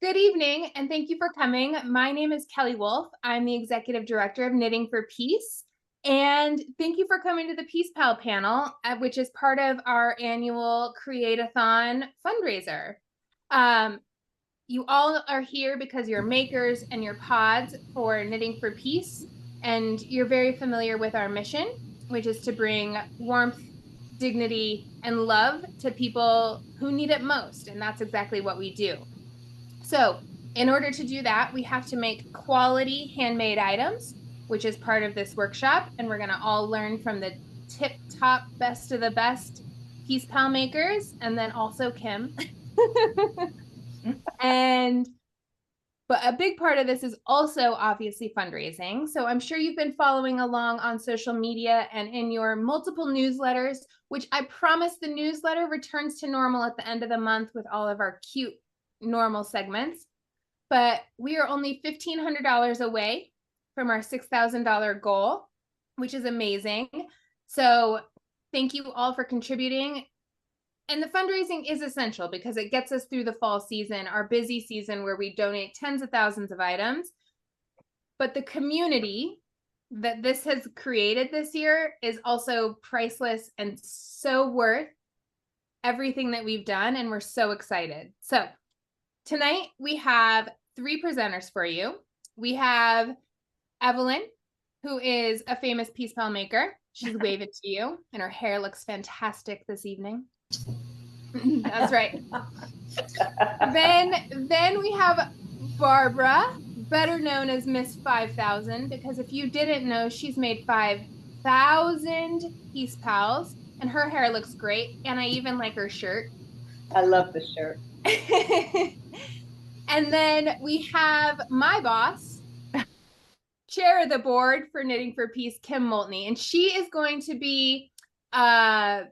Good evening, and thank you for coming. My name is Kelly Wolf. I'm the Executive Director of Knitting for Peace. And thank you for coming to the Peace Pal panel, which is part of our annual Create-a-thon fundraiser. You all are here because you're makers and you're pods for Knitting for Peace, and you're very familiar with our mission, which is to bring warmth, dignity, and love to people who need it most. And that's exactly what we do. So in order to do that, we have to make quality handmade items, which is part of this workshop. And we're going to all learn from the tip top best of the best Peace Pal makers, and then also Kim. But a big part of this is also obviously fundraising. So I'm sure you've been following along on social media and in your multiple newsletters, which I promise the newsletter returns to normal at the end of the month with all of our cute normal segments. But we are only $1,500 away from our $6,000 goal, which is amazing. So thank you all for contributing. And the fundraising is essential because it gets us through the fall season, our busy season where we donate tens of thousands of items. But the community that this has created this year is also priceless and so worth everything that we've done. And we're so excited. So tonight we have 3 presenters for you. We have Evelyn, who is a famous Peace Pal maker. She's waving to you, and her hair looks fantastic this evening. That's right. Then we have Barbara, better known as Miss 5,000, because if you didn't know, she's made 5,000 Peace Pals, and her hair looks great, and I even like her shirt. I love the shirt. And then we have my boss, chair of the board for Knitting for Peace, Kim Moltney, and she is going to be kind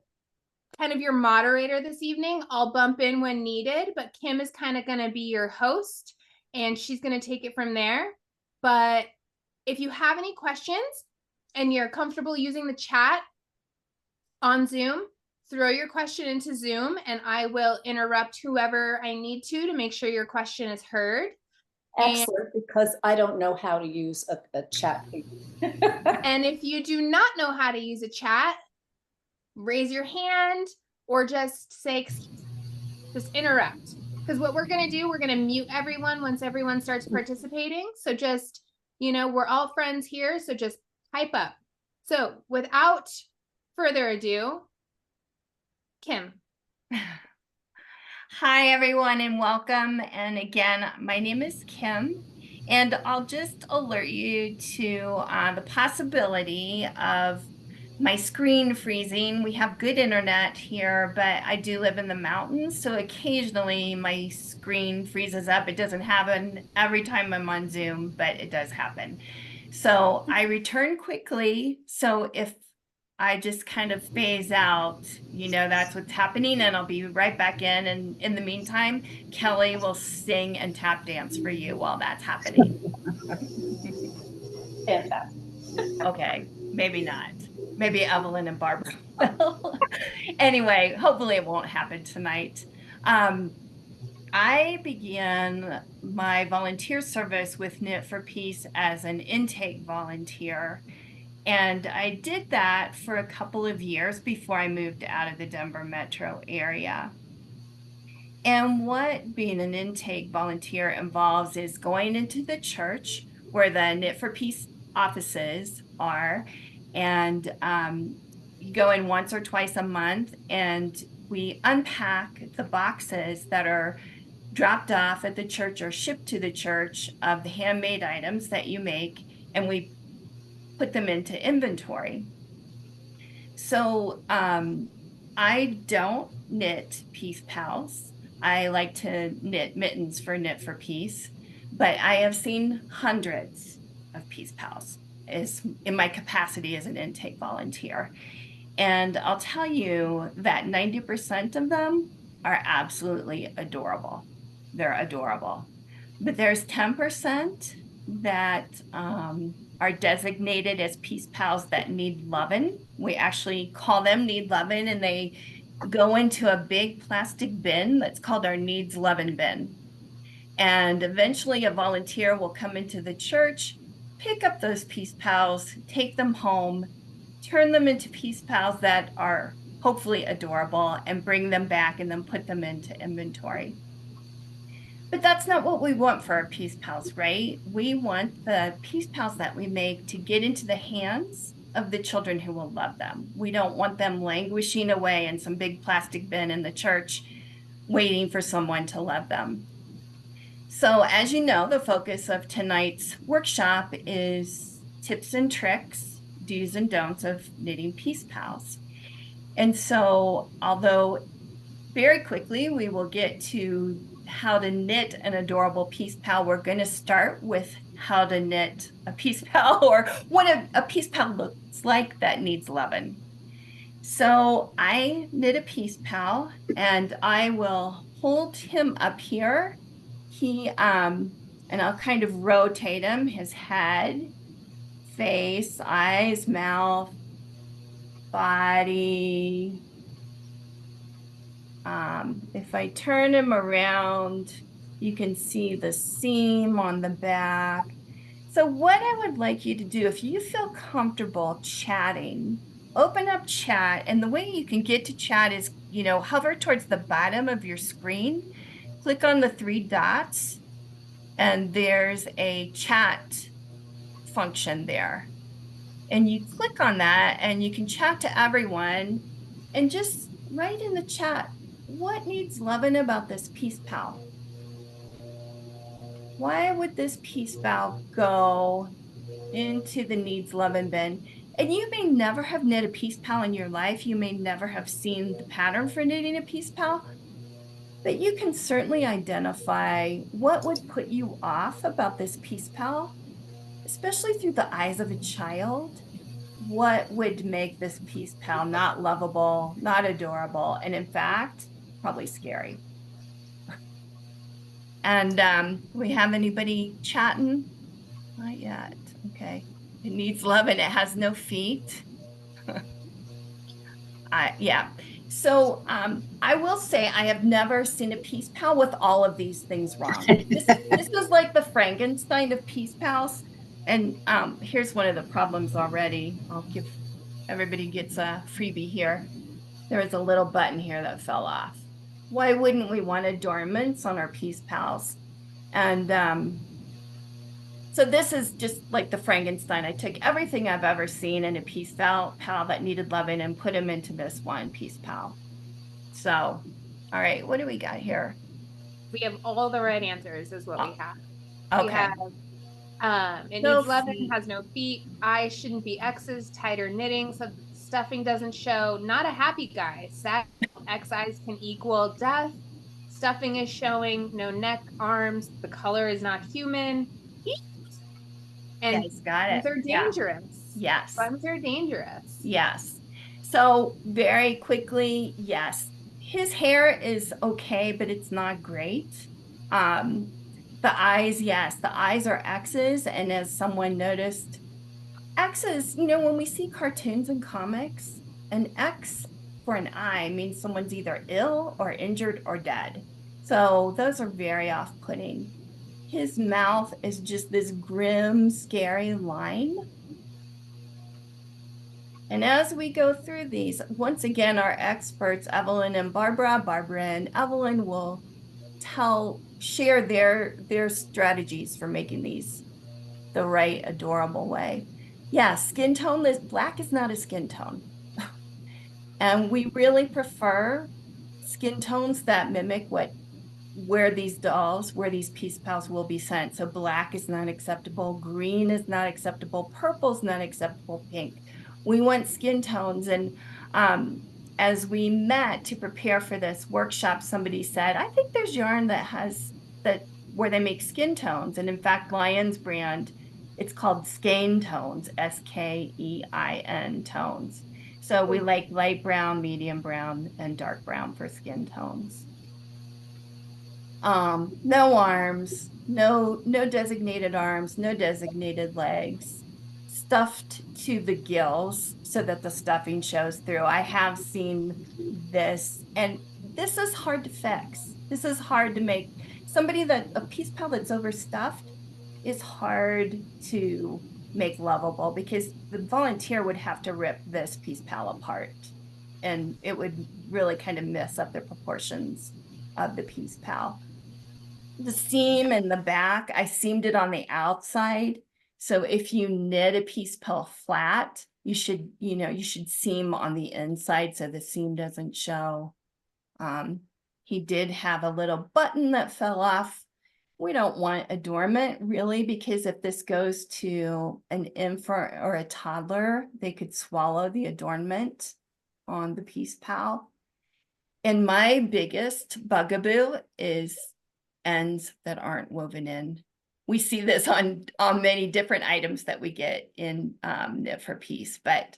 of your moderator this evening. I'll bump in when needed, but Kim is kind of going to be your host, and she's going to take it from there. But if you have any questions and you're comfortable using the chat on Zoom, throw your question into Zoom, and I will interrupt whoever I need to make sure your question is heard. Excellent, because I don't know how to use a chat. And if you do not know how to use a chat, raise your hand or just say, just interrupt. Because what we're going to do, we're going to mute everyone once everyone starts participating. So just, we're all friends here. So just type up. So without further ado, Kim. Hi, everyone, and welcome. And again, my name is Kim, and I'll just alert you to the possibility of my screen freezing. We have good internet here, but I do live in the mountains, so occasionally my screen freezes up. It doesn't happen every time I'm on Zoom, but it does happen. So I return quickly. So if I just kind of phase out, that's what's happening, and I'll be right back in. And in the meantime, Kelly will sing and tap dance for you while that's happening. Fantastic. Okay, maybe not. Maybe Evelyn and Barbara will. Anyway, hopefully it won't happen tonight. I began my volunteer service with Knit4Peace as an intake volunteer. And I did that for a couple of years before I moved out of the Denver metro area. And what being an intake volunteer involves is going into the church where the Knit4Peace offices are, and you go in once or twice a month, and we unpack the boxes that are dropped off at the church or shipped to the church of the handmade items that you make, and we put them into inventory. So I don't knit Peace Pals. I like to knit mittens for Knit4Peace, but I have seen hundreds of Peace Pals in my capacity as an intake volunteer. And I'll tell you that 90% of them are absolutely adorable. They're adorable. But there's 10% that are designated as Peace Pals that need lovin'. We actually call them need lovin', and they go into a big plastic bin that's called our needs lovin' bin. And eventually a volunteer will come into the church, pick up those Peace Pals, take them home, turn them into Peace Pals that are hopefully adorable, and bring them back and then put them into inventory. But that's not what we want for our Peace Pals, right? We want the Peace Pals that we make to get into the hands of the children who will love them. We don't want them languishing away in some big plastic bin in the church, waiting for someone to love them. So as you know, the focus of tonight's workshop is tips and tricks, do's and don'ts of knitting Peace Pals. And so, although very quickly we will get to how to knit an adorable Peace Pal, we're going to start with how to knit a Peace Pal, or what a Peace Pal looks like that needs loving. So I knit a Peace Pal, and I will hold him up here. And I'll kind of rotate him, his head, face, eyes, mouth, body. If I turn him around, you can see the seam on the back. So what I would like you to do, if you feel comfortable chatting, open up chat. And the way you can get to chat is, hover towards the bottom of your screen, click on the 3 dots, and there's a chat function there. And you click on that and you can chat to everyone and just write in the chat, what needs loving about this Peace Pal? Why would this Peace Pal go into the needs loving bin? And you may never have knit a Peace Pal in your life. You may never have seen the pattern for knitting a Peace Pal, but you can certainly identify what would put you off about this Peace Pal, especially through the eyes of a child. What would make this Peace Pal not lovable, not adorable, and in fact, probably scary. And we have anybody chatting? Not yet. Okay. It needs love and it has no feet. Yeah. So I will say I have never seen a Peace Pal with all of these things wrong. This is like the Frankenstein of Peace Pals. And here's one of the problems already. I'll give everybody gets a freebie here. There was a little button here that fell off. Why wouldn't we want adornments on our Peace Pals? And so this is just like the Frankenstein. I took everything I've ever seen in a Peace Pal that needed loving and put them into this one Peace Pal. So, all right, what do we got here? We have all the right answers is what we have. Okay. We have, it needs loving, has no feet, eyes shouldn't be X's, tighter knitting, so stuffing doesn't show, not a happy guy, sad, X eyes can equal death, stuffing is showing, no neck, arms, the color is not human, and yes, got it. Buns are dangerous. Yeah. Yes. Buns are dangerous. Yes. So very quickly, yes, his hair is okay, but it's not great. The eyes, yes, the eyes are X's. And as someone noticed, X's, when we see cartoons and comics, an X for an eye means someone's either ill or injured or dead. So those are very off-putting. His mouth is just this grim, scary line. And as we go through these, once again, our experts, Evelyn and Barbara and Evelyn will share their strategies for making these the right, adorable way. Yeah, skin tone, black is not a skin tone. And we really prefer skin tones that mimic where these Peace Pals will be sent. So black is not acceptable, green is not acceptable, purple is not acceptable, pink. We want skin tones. And as we met to prepare for this workshop, somebody said, I think there's yarn where they make skin tones. And in fact, Lion's brand, it's called Skein Tones, Skein tones. So we like light brown, medium brown, and dark brown for skin tones. No arms, no designated arms, no designated legs, stuffed to the gills so that the stuffing shows through. I have seen this, and this is hard to fix. This is hard to make. a piece pal that's overstuffed is hard to make lovable, because the volunteer would have to rip this piece pal apart, and it would really kind of mess up the proportions of the piece pal. The seam in the back, I seamed it on the outside. So if you knit a piece pal flat, you should seam on the inside so the seam doesn't show. He did have a little button that fell off. We don't want adornment really, because if this goes to an infant or a toddler, they could swallow the adornment on the piece pal. And my biggest bugaboo is ends that aren't woven in. We see this on many different items that we get in Knit4Peace. But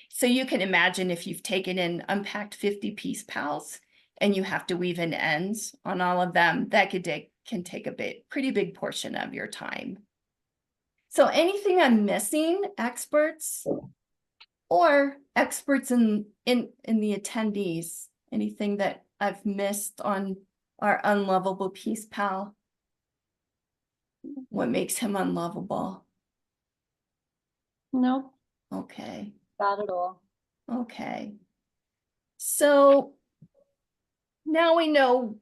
so you can imagine if you've taken in unpacked 50 piece pals and you have to weave in ends on all of them, that can take a pretty big portion of your time. So anything I'm missing, experts or experts in the attendees, anything that I've missed on our unlovable piece pal? What makes him unlovable? No, Okay. not at all. Okay. So now we know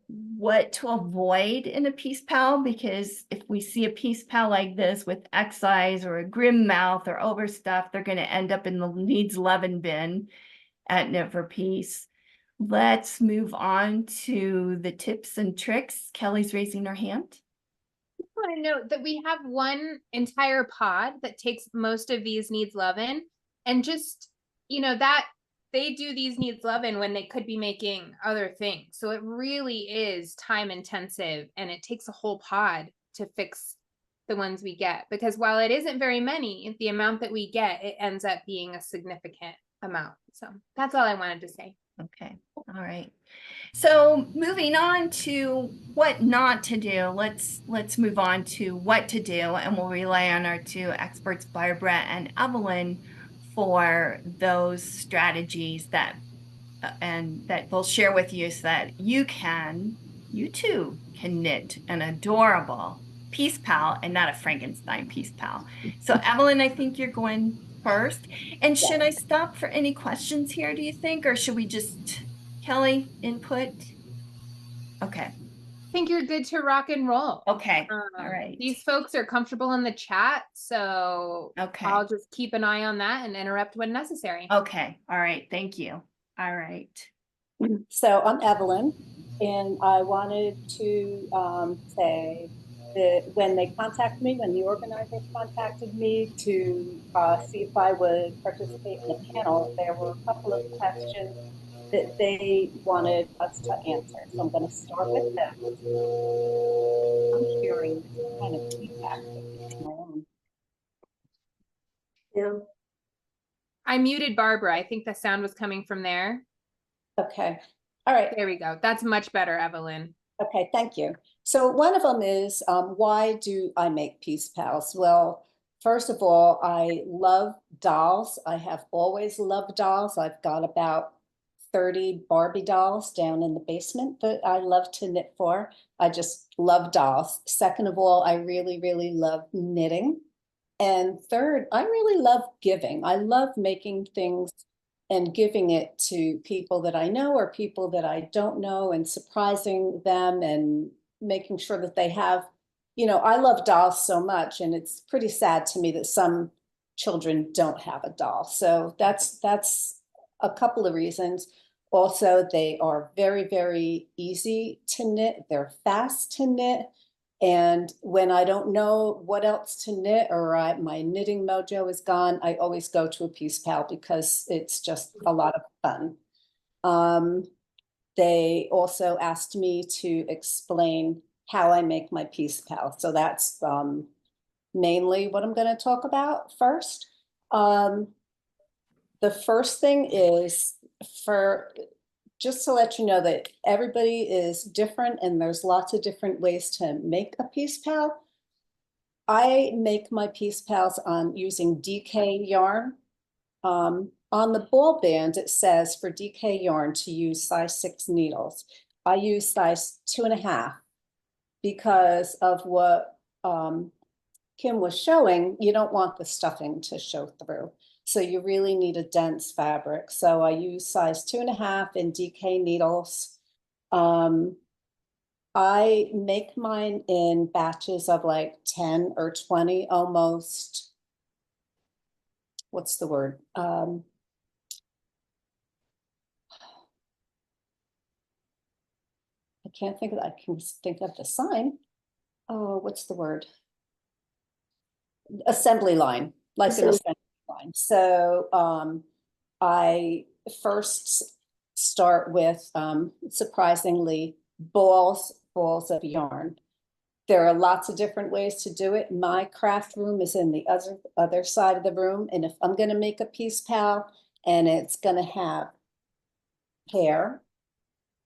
what to avoid in a piece pal, because if we see a piece pal like this with X eyes or a grim mouth or overstuffed, they're going to end up in the needs loving bin at Knit4Peace. Let's move on to the tips and tricks. Kelly's raising her hand. I want to note that we have one entire pod that takes most of these needs loving, and just, that they do these needs loving when they could be making other things. So it really is time intensive, and it takes a whole pod to fix the ones we get, because while it isn't very many, the amount that we get, it ends up being a significant amount. So that's all I wanted to say. Okay. All right. So moving on to what not to do, let's move on to what to do, and we'll rely on our two experts, Barbara and Evelyn, for those strategies that they'll share with you, so that you too can knit an adorable piece pal and not a Frankenstein piece pal. So Evelyn, I think you're going first. And should I stop for any questions here, do you think, or should we just, Kelly, input? Okay. I think you're good to rock and roll. Okay. All right. These folks are comfortable in the chat, so okay. I'll just keep an eye on that and interrupt when necessary. Okay. All right. Thank you. All right. So I'm Evelyn, and I wanted to say that when the organizers contacted me to see if I would participate in the panel, there were a couple of questions that they wanted us to answer. So I'm going to start with them. I'm hearing kind of feedback. Yeah. I muted Barbara. I think the sound was coming from there. Okay. All right. There we go. That's much better, Evelyn. Okay, thank you. So one of them is, why do I make piece pals? Well, first of all, I love dolls. I have always loved dolls. I've got about 30 Barbie dolls down in the basement that I love to knit for. I just love dolls. Second of all, I really, really love knitting. And third, I really love giving. I love making things and giving it to people that I know or people that I don't know, and surprising them and making sure that they have, I love dolls so much, and it's pretty sad to me that some children don't have a doll. So that's a couple of reasons. Also, they are very, very easy to knit. They're fast to knit. And when I don't know what else to knit, or my knitting mojo is gone, I always go to a piece pal because it's just a lot of fun. They also asked me to explain how I make my piece pal. So that's mainly what I'm going to talk about first. The first thing is, just to let you know that everybody is different and there's lots of different ways to make a piece pal. I make my piece pals on using DK yarn. On the ball band, it says for DK yarn to use size 6 needles. I use size 2.5. because of what Kim was showing, you don't want the stuffing to show through. So you really need a dense fabric. So I use size 2.5 in DK needles. I make mine in batches of like 10 or 20 almost. What's the word? I can't think of that. I can think of the sign. Oh, what's the word? Assembly line, like an assembly line. So I first start with surprisingly balls of yarn. There are lots of different ways to do it. My craft room is in the other side of the room. And if I'm going to make a piece pal and it's going to have hair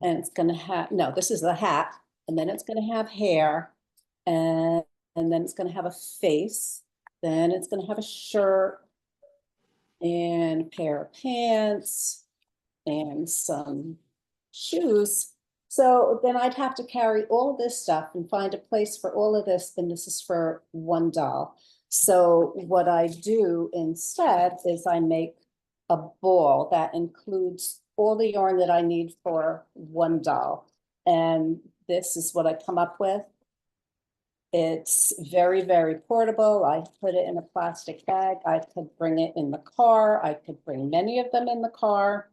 and it's going to have, no, this is the hat. And then it's going to have hair and then it's going to have a face. Then it's going to have a shirt and a pair of pants and some shoes. So then I'd have to carry all this stuff and find a place for all of this. And this is for one doll. So what I do instead is I make a ball that includes all the yarn that I need for one doll. And this is what I come up with. It's very, very portable. I put it in a plastic bag. I could bring it in the car. I could bring many of them in the car.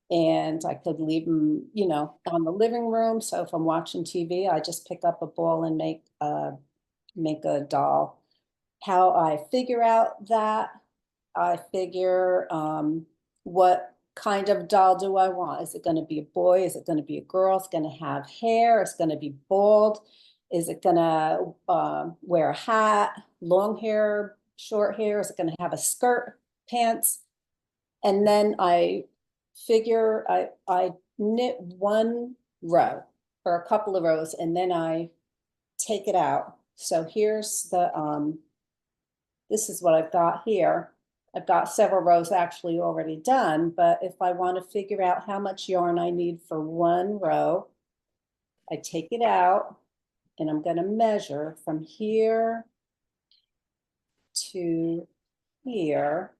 And I could leave them, you know, on the living room. So if I'm watching TV, I just pick up a ball and make a doll. How I figure out that, I figure what kind of doll do I want? Is it going to be a boy? Is it going to be a girl? It's going to have hair? It's going to be bald? Is it going to wear a hat, long hair, short hair? Is it going to have a skirt, pants? And then I figure I knit one row or a couple of rows and then I take it out. So here's the, this is what I've got here. I've got several rows actually already done, but if I want to figure out how much yarn I need for one row, I take it out and I'm going to measure from here to here.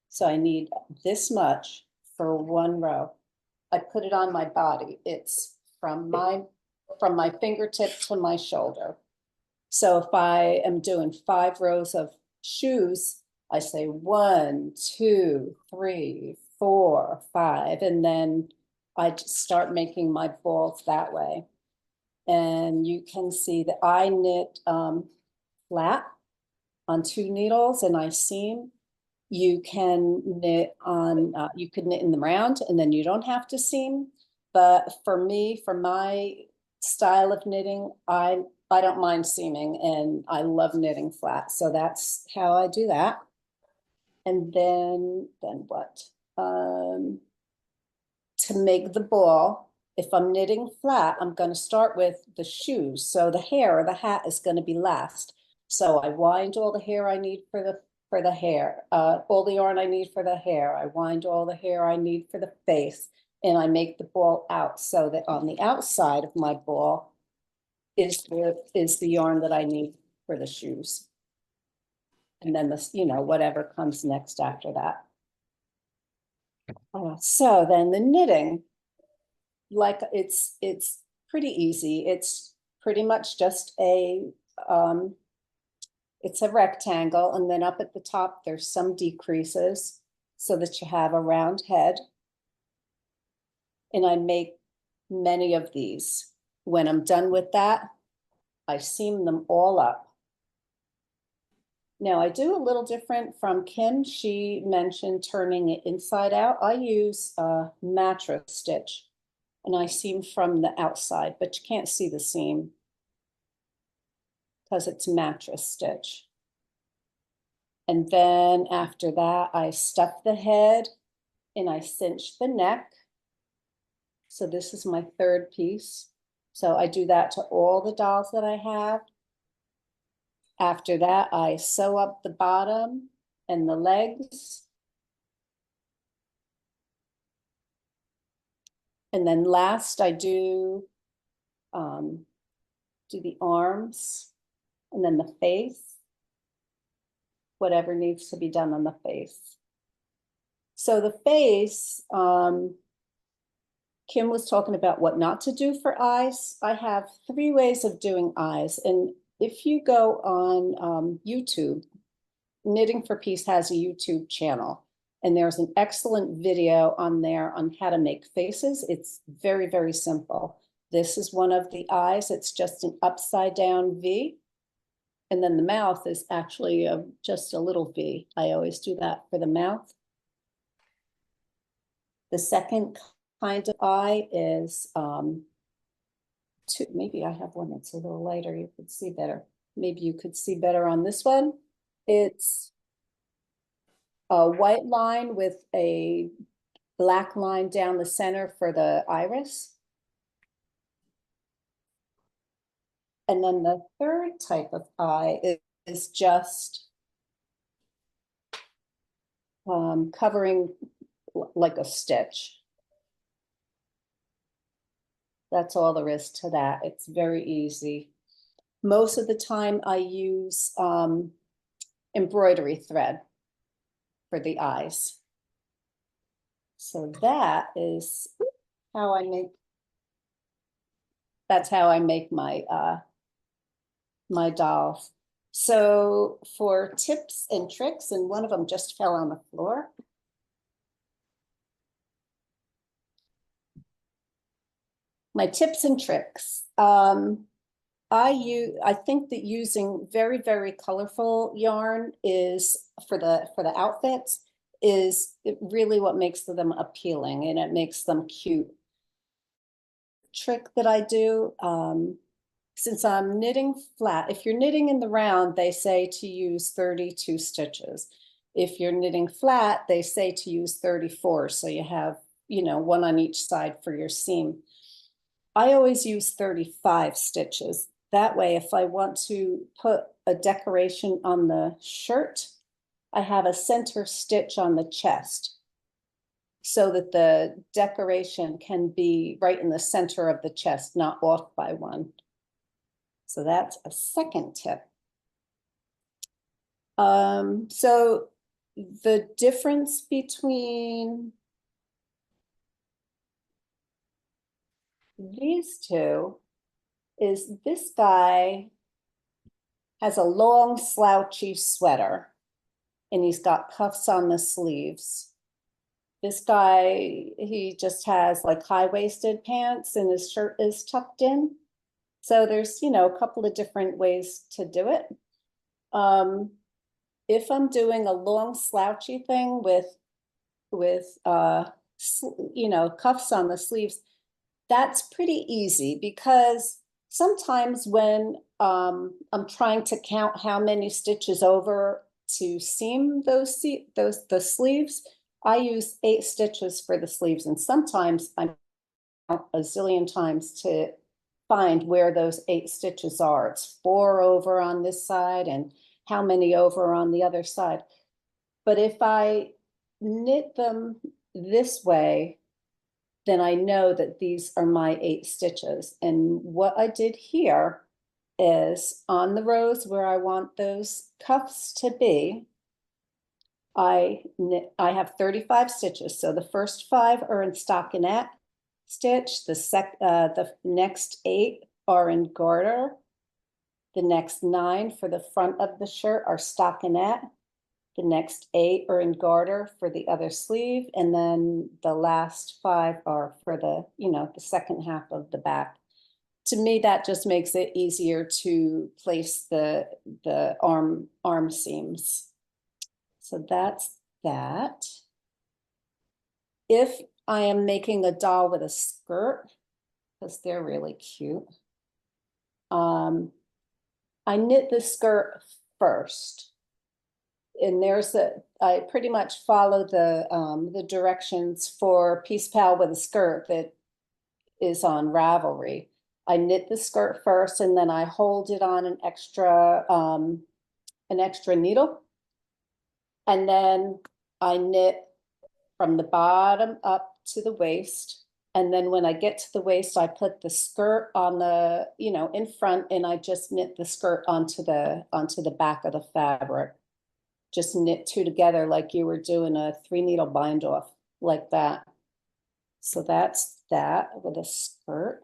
So I need this much for one row. I put it on my body. It's from my fingertip to my shoulder. So if I am doing 5 rows of shoes, I say 1, 2, 3, 4, 5, and then I just start making my balls that way. And you can see that I knit flat on 2 needles and I seam. You can knit on, you could knit in the round and then you don't have to seam. But for me, for my style of knitting, I don't mind seaming and I love knitting flat. So that's how I do that. And then what? To make the ball, if I'm knitting flat, I'm going to start with the shoes. So the hair or the hat is going to be last. So I wind all the hair I need for the hair, all the yarn I need for the hair. I wind all the hair I need for the face, and I make the ball out so that on the outside of my ball is the yarn that I need for the shoes. And then this, you know, whatever comes next after that. So then the knitting, like it's pretty easy. It's pretty much just it's a rectangle, and then up at the top, there's some decreases so that you have a round head. And I make many of these. When I'm done with that, I seam them all up. Now I do a little different from Kim. She mentioned turning it inside out. I use a mattress stitch and I seam from the outside, but you can't see the seam because it's mattress stitch. And then after that, I stuff the head and I cinch the neck. So this is my 3rd piece. So I do that to all the dolls that I have. After that, I sew up the bottom and the legs. And then last I do do the arms, and then the face, whatever needs to be done on the face. So the face, Kim was talking about what not to do for eyes. I have 3 ways of doing eyes. And if you go on YouTube, Knitting4Peace has a YouTube channel, and there's an excellent video on there on how to make faces. It's very, very simple. This is one of the eyes. It's just an upside down V. And then the mouth is actually just a little V. I always do that for the mouth. The second kind of eye is, maybe I have one that's a little lighter, you could see better. Maybe you could see better on this one. It's a white line with a black line down the center for the iris. And then the third type of eye is just covering like a stitch. That's all there is to that. It's very easy. Most of the time I use embroidery thread for the eyes. So that is how I make, that's how I make my my dolls. So for tips and tricks, and one of them just fell on the floor. My tips and tricks. I think that using very, very colorful yarn is for the outfits is really what makes them appealing, and it makes them cute. Trick that I do, since I'm knitting flat, if you're knitting in the round, they say to use 32 stitches. If you're knitting flat, they say to use 34. So you have, you know, one on each side for your seam. I always use 35 stitches. That way, if I want to put a decoration on the shirt, I have a center stitch on the chest so that the decoration can be right in the center of the chest, not off by one. So that's a second tip. So the difference between these two is this guy has a long slouchy sweater and he's got cuffs on the sleeves. This guy, he just has like high-waisted pants and his shirt is tucked in. So there's, you know, a couple of different ways to do it. If I'm doing a long slouchy thing with you know, cuffs on the sleeves, that's pretty easy because sometimes when I'm trying to count how many stitches over to seam the sleeves, I use 8 stitches for the sleeves, and sometimes I'm a zillion times to find where those 8 stitches are. It's 4 over on this side and how many over on the other side. But if I knit them this way, then I know that these are my 8 stitches. And what I did here is on the rows where I want those cuffs to be, I have 35 stitches. So the first 5 are in stockinette stitch, the next 8 are in garter, the next 9 for the front of the shirt are stockinette, the next 8 are in garter for the other sleeve, and then the last 5 are for the, you know, the second half of the back. To me, that just makes it easier to place the arm seams. So that's that. If I am making a doll with a skirt, because they're really cute, I knit the skirt first. And I pretty much follow the directions for Peace Pal with a skirt that is on Ravelry. I knit the skirt first, and then I hold it on an extra needle. And then I knit from the bottom up to the waist. And then when I get to the waist, I put the skirt on the, in front, and I just knit the skirt onto the back of the fabric. Just knit two together like you were doing a 3-needle bind off, like that. So that's that with a skirt.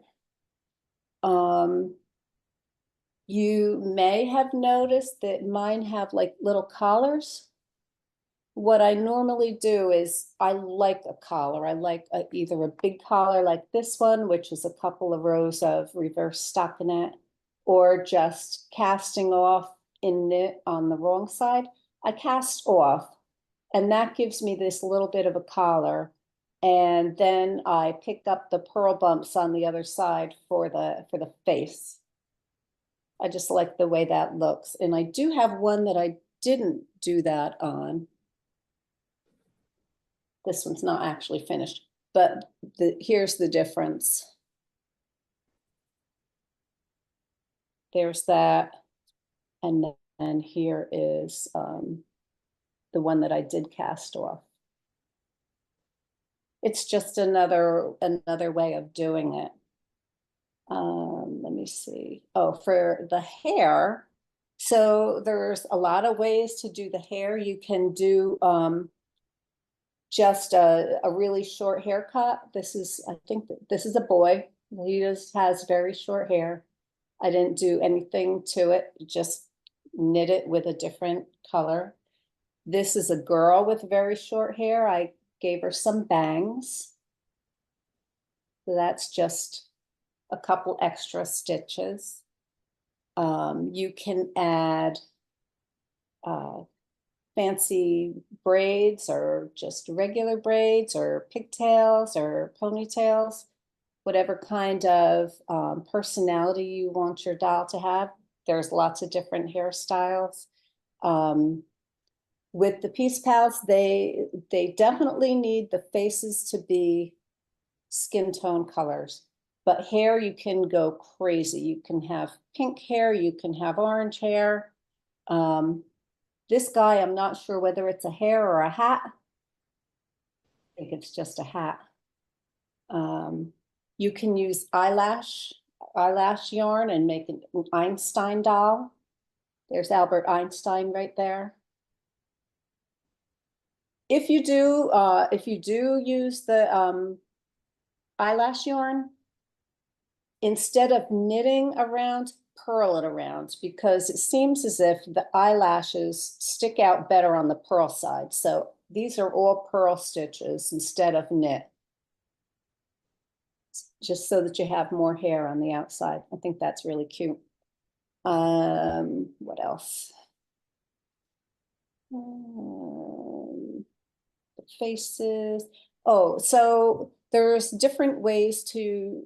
You may have noticed that mine have like little collars. What I normally do is I like a collar. I like either a big collar like this one, which is a couple of rows of reverse stockinette, or just casting off in knit on the wrong side. I cast off, and that gives me this little bit of a collar. And then I pick up the purl bumps on the other side for the face. I just like the way that looks. And I do have one that I didn't do that on. This one's not actually finished, but here's the difference. There's that, and then here is the one that I did cast off. It's just another way of doing it. Let me see. Oh, for the hair, so there's a lot of ways to do the hair. You can do just a really short haircut. I think this is a boy. He just has very short hair. I didn't do anything to it, just knit it with a different color. This is a girl with very short hair. I gave her some bangs. So that's just a couple extra stitches. You can add fancy braids or just regular braids or pigtails or ponytails, whatever kind of personality you want your doll to have. There's lots of different hairstyles. With the Peace Pals, they definitely need the faces to be skin tone colors. But hair, you can go crazy. You can have pink hair, you can have orange hair. This guy, I'm not sure whether it's a hair or a hat. I think it's just a hat. You can use eyelash yarn and make an Einstein doll. There's Albert Einstein right there. If you do use the eyelash yarn, instead of knitting around, purl it around, because it seems as if the eyelashes stick out better on the purl side. So these are all purl stitches instead of knit, just so that you have more hair on the outside. I think that's really cute. What else? The faces. Oh, so there's different ways to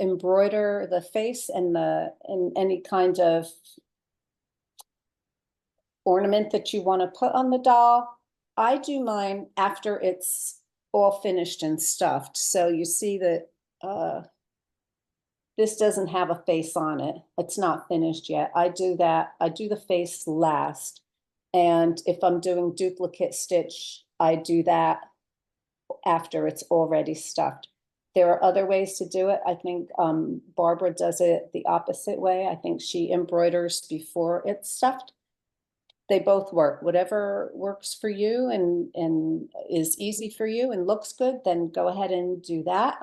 embroider the face and any kind of ornament that you want to put on the doll. I do mine after it's all finished and stuffed. So you see that this doesn't have a face on it. It's not finished yet. I do the face last. And if I'm doing duplicate stitch, I do that after it's already stuffed. There are other ways to do it. I think Barbara does it the opposite way. I think she embroiders before it's stuffed. They both work. Whatever works for you and is easy for you and looks good, then go ahead and do that.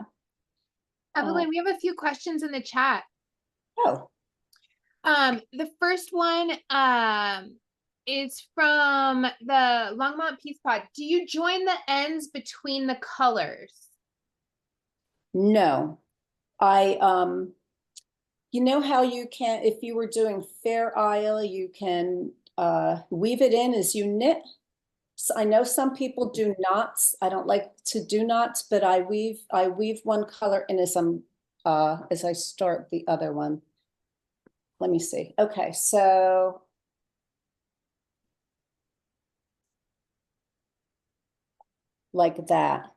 Evelyn, we have a few questions in the chat. Oh. The first one is from the Longmont Peace Pod. Do you join the ends between the colors? No. You know how you can, if you were doing Fair Isle, you can weave it in as you knit. So I know some people do knots. I don't like to do knots, but I weave one color in as I start the other one. Let me see. Okay, so like that.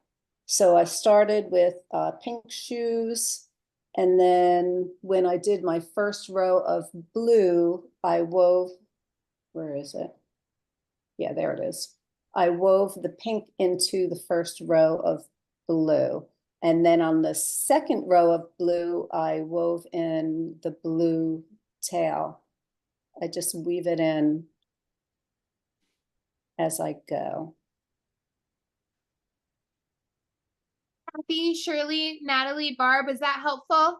So I started with pink shoes, and then when I did my first row of blue, I wove, where is it? Yeah, there it is. I wove the pink into the first row of blue. And then on the second row of blue, I wove in the blue tail. I just weave it in as I go. Kathy, Shirley, Natalie, Barb, is that helpful?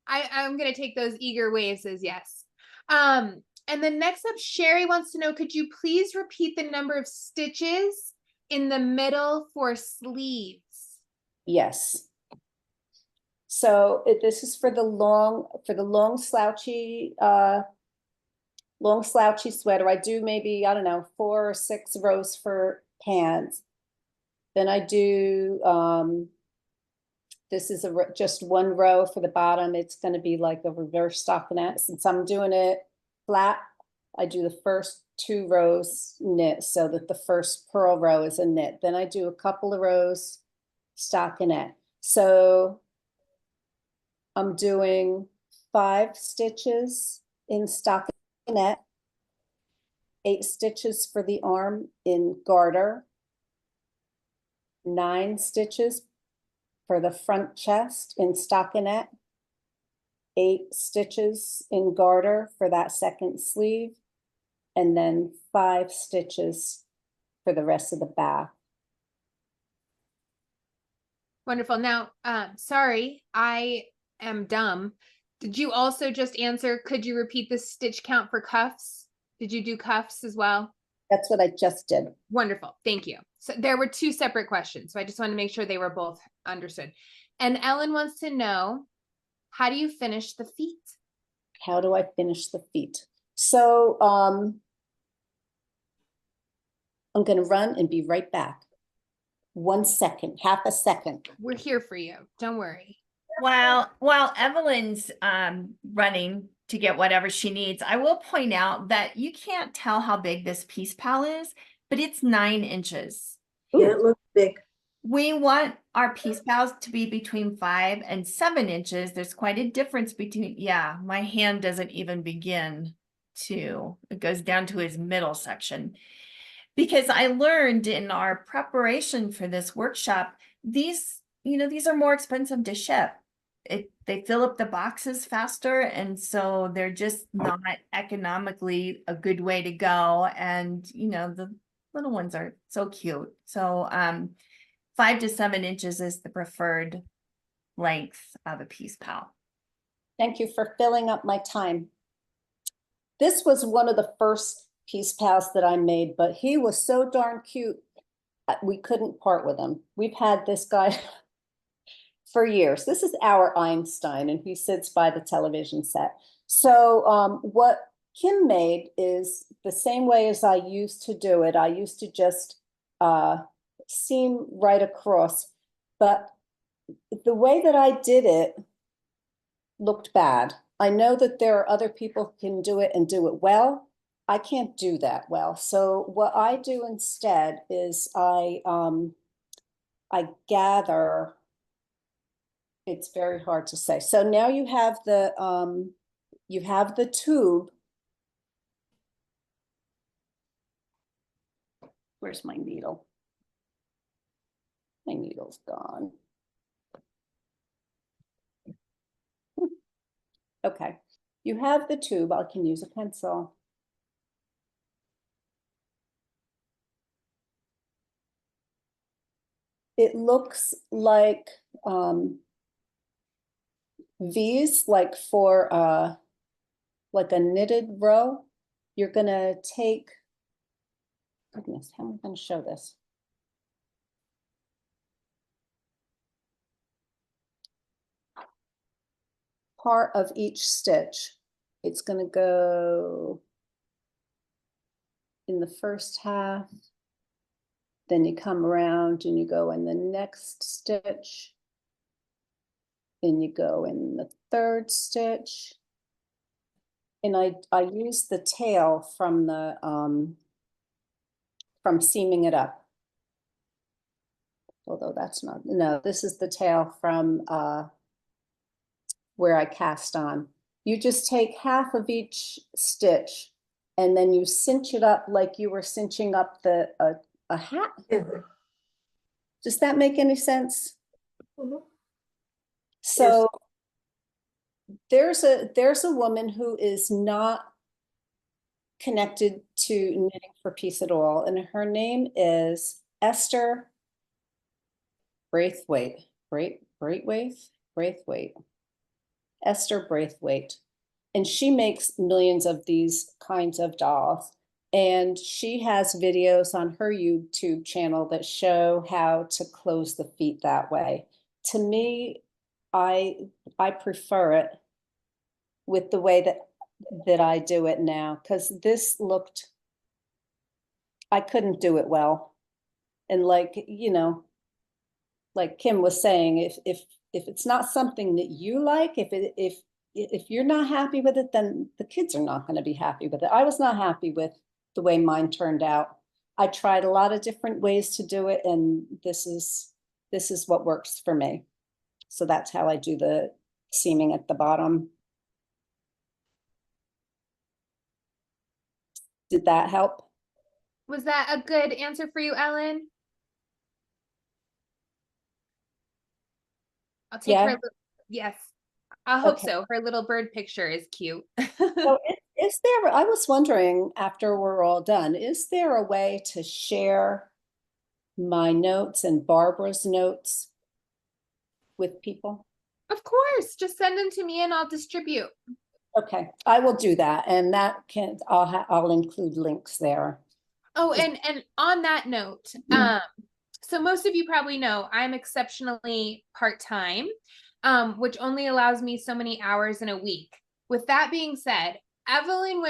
I'm going to take those eager waves as yes. And then next up, Sherry wants to know, could you please repeat the number of stitches in the middle for sleeves? Yes. So this is for the long slouchy sweater. I do maybe, I don't know, 4 or 6 rows for pants. Then I do, this is just 1 row for the bottom. It's going to be like a reverse stockinette. Since I'm doing it flat, I do the first 2 rows knit so that the first purl row is a knit. Then I do a couple of rows stockinette. So I'm doing 5 stitches in stockinette, 8 stitches for the arm in garter, 9 stitches for the front chest in stockinette, 8 stitches in garter for that second sleeve, and then 5 stitches for the rest of the back. Wonderful. Now, sorry, I am dumb. Did you also just answer, could you repeat the stitch count for cuffs? Did you do cuffs as well? That's what I just did. Wonderful. Thank you. So there were 2 separate questions. So I just want to make sure they were both understood. And Ellen wants to know, how do you finish the feet? How do I finish the feet? So I'm going to run and be right back. 1 second, half a second. We're here for you. Don't worry. While Evelyn's running to get whatever she needs, I will point out that you can't tell how big this piece pal is, but it's 9 inches. Yeah, it looks big. We want our piece pals to be between 5 and 7 inches. There's quite a difference between, yeah, my hand doesn't even begin to, it goes down to his middle section. Because I learned in our preparation for this workshop, these are more expensive to ship. They fill up the boxes faster, and so they're just not economically a good way to go. And the little ones are so cute. So 5 to 7 inches is the preferred length of a piece pal. Thank you for filling up my time. This was one of the first piece pals that I made, but he was so darn cute. We couldn't part with him. We've had this guy for years. This is our Einstein, and he sits by the television set. So what Kim made is the same way as I used to do it. I used to just seam right across, but the way that I did it looked bad. I know that there are other people who can do it and do it well. I can't do that well. So what I do instead is I gather. It's very hard to say. So now you have the tube. Where's my needle? My needle's gone. Okay, you have the tube. I can use a pencil. It looks like V's, like for like a knitted row. You're gonna take, goodness, how am I gonna show this? Part of each stitch. It's gonna go in the first half, then you come around and you go in the next stitch, then you go in the third stitch, and I use the tail from the from seaming it up. Although that's not, no, this is the tail from where I cast on. You just take half of each stitch and then you cinch it up like you were cinching up the a hat. Yeah. Does that make any sense? Mhm. So there's a woman who is not connected to Knitting for Peace at all, and her name is Esther Braithwaite. Braithwaite. Esther Braithwaite. And she makes millions of these kinds of dolls. And she has videos on her YouTube channel that show how to close the feet that way. To me, I prefer it with the way that I do it now, because this looked, I couldn't do it well. And like, you know, like Kim was saying, if it's not something that you like, if you're not happy with it, then the kids are not going to be happy with it. I was not happy with the way mine turned out. I tried a lot of different ways to do it, and this is what works for me. So that's how I do the seaming at the bottom. Did that help? Was that a good answer for you, Ellen? I'll take Yeah. her. Yes, I hope Okay. so. Her little bird picture is cute. So is there, I was wondering after we're all done, is there a way to share my notes and Barbara's notes with people? Of course, just send them to me and I'll distribute. Okay, I will do that, and that can, I'll include links there. Oh, and on that note, so most of you probably know I'm exceptionally part-time, which only allows me so many hours in a week. With that being said, Evelyn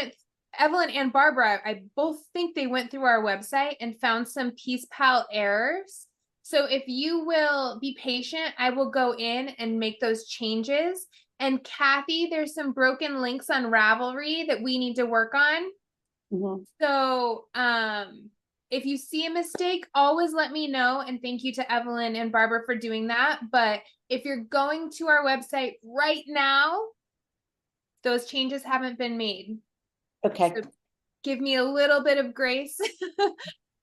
and Barbara, I both think they went through our website and found some Peace Pal errors. So if you will be patient, I will go in and make those changes. And Kathy, there's some broken links on Ravelry that we need to work on. Mhm. So, if you see a mistake, always let me know. And thank you to Evelyn and Barbara for doing that. But if you're going to our website right now, those changes haven't been made. Okay. So give me a little bit of grace.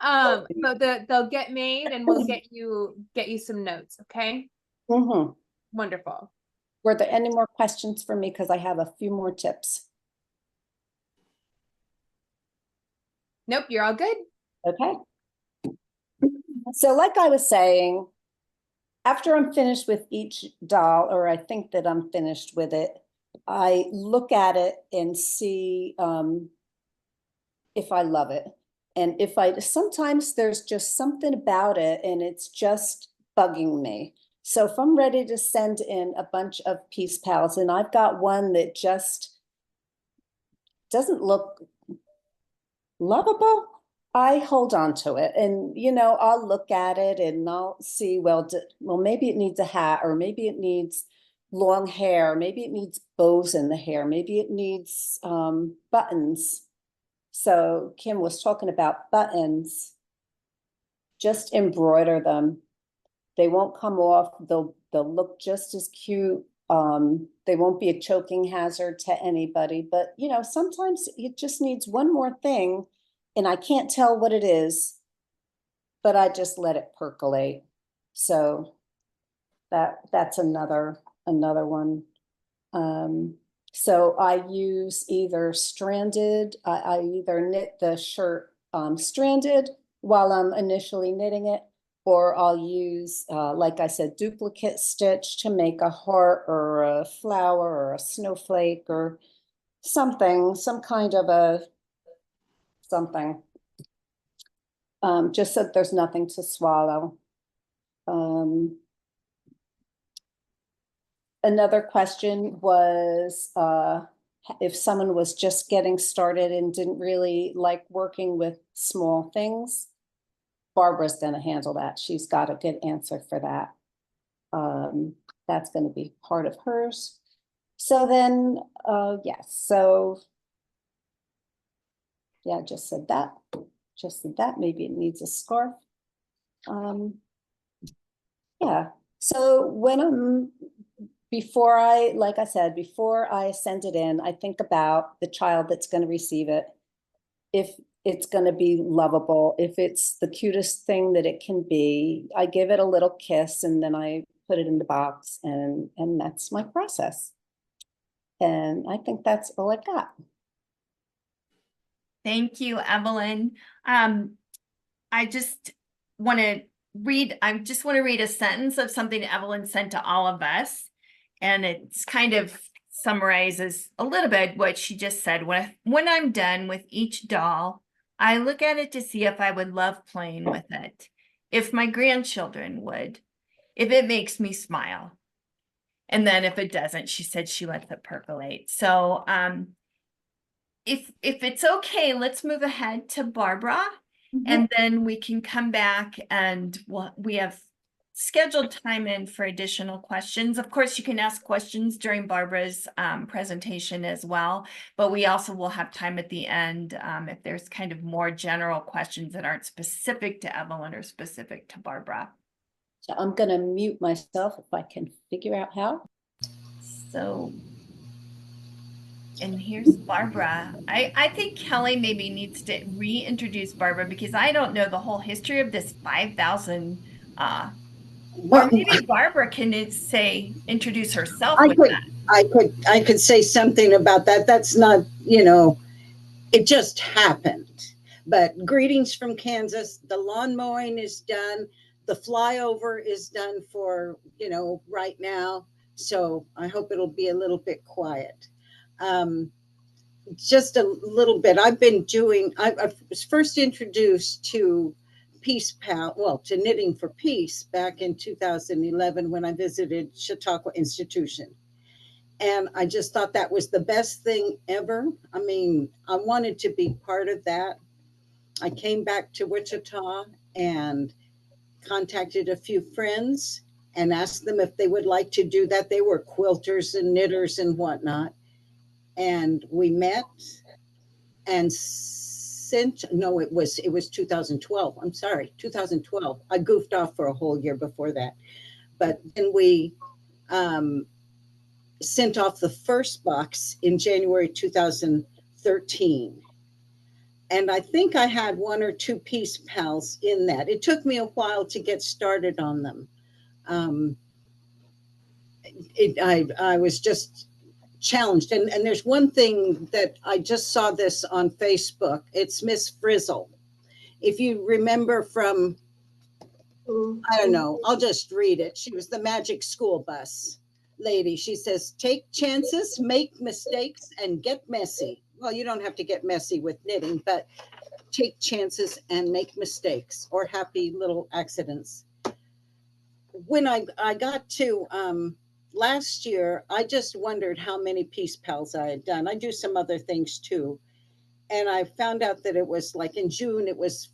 But they'll get made and we'll get you some notes. Okay. Mhm. Wonderful. Were there any more questions for me? Because I have a few more tips. Nope, you're all good. Okay. So like I was saying, after I'm finished with each doll, or I think that I'm finished with it, I look at it and see if I love it. And if sometimes there's just something about it and it's just bugging me. So if I'm ready to send in a bunch of Peace Pals, and I've got one that just doesn't look lovable, I hold on to it. And, you know, I'll look at it and I'll see, well, maybe it needs a hat, or maybe it needs long hair. Maybe it needs bows in the hair. Maybe it needs buttons. So Kim was talking about buttons. Just embroider them. They won't come off. They'll look just as cute. They won't be a choking hazard to anybody. But you know, sometimes it just needs one more thing, and I can't tell what it is, but I just let it percolate. So that's another one. So I use either stranded, I either knit the shirt stranded while I'm initially knitting it, or I'll use, like I said, duplicate stitch to make a heart or a flower or a snowflake or something, some kind of a something, just so there's nothing to swallow. Another question was if someone was just getting started and didn't really like working with small things. Barbara's going to handle that. She's got a good answer for that. That's going to be part of hers. So then, yes, so yeah, just said that. Just said that. Maybe it needs a scarf. Yeah, so when I'm before like I said, before I send it in, I think about the child that's going to receive it. If it's going to be lovable. If it's the cutest thing that it can be, I give it a little kiss and then I put it in the box, and that's my process. And I think that's all I've got. Thank you, Evelyn. I just want to read a sentence of something Evelyn sent to all of us. And it's kind of summarizes a little bit what she just said. When I'm done with each doll, I look at it to see if I would love playing with it, if my grandchildren would, if it makes me smile. And then if it doesn't, she said she lets it percolate. So if it's okay, let's move ahead to Barbara. And then we can come back and we have scheduled time in for additional questions. Of course, you can ask questions during Barbara's presentation as well, but we also will have time at the end if there's kind of more general questions that aren't specific to Evelyn or specific to Barbara. So I'm going to mute myself if I can figure out how. So, and here's Barbara. I think Kelly maybe needs to reintroduce Barbara because I don't know the whole history of this 5,000. Or maybe Barbara can introduce herself with that. I could say something about that. That's not, it just happened. But greetings from Kansas. The lawn mowing is done. The flyover is done for, right now. So I hope it'll be a little bit quiet. Just a little bit. I was first introduced to Peace Pal, to Knitting for Peace back in 2011 when I visited Chautauqua Institution. And I just thought that was the best thing ever. I mean, I wanted to be part of that. I came back to Wichita and contacted a few friends and asked them if they would like to do that. They were quilters and knitters and whatnot. And we met and it was 2012. I'm sorry, 2012. I goofed off for a whole year before that. But then we sent off the first box in January 2013. And I think I had 1 or 2 Peace Pals in that. It took me a while to get started on them. I was just challenged. And there's one thing that I just saw this on Facebook. It's Miss Frizzle. If you remember from, I don't know, I'll just read it. She was the Magic School Bus lady. She says, take chances, make mistakes, and get messy. Well, you don't have to get messy with knitting, but take chances and make mistakes or happy little accidents. When I got to last year, I just wondered how many Peace Pals I had done. I do some other things too. And I found out that it was like in June, it was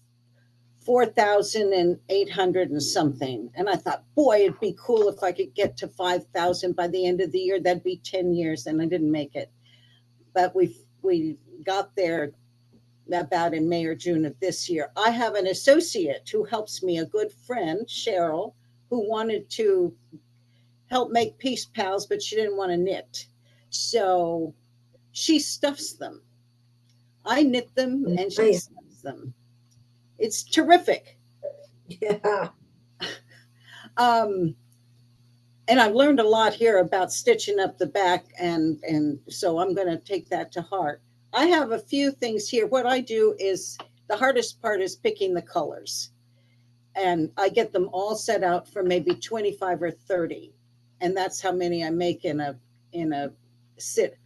4,800 and something. And I thought, boy, it'd be cool if I could get to 5,000 by the end of the year. That'd be 10 years. And I didn't make it. But we got there about in May or June of this year. I have an associate who helps me, a good friend, Cheryl, who wanted to help make Peace Pals, but she didn't want to knit. So she stuffs them. I knit them and she stuffs them. It's terrific. Yeah. And I've learned a lot here about stitching up the back, and so I'm going to take that to heart. I have a few things here. What I do is the hardest part is picking the colors. And I get them all set out for maybe 25 or 30. And that's how many I make in a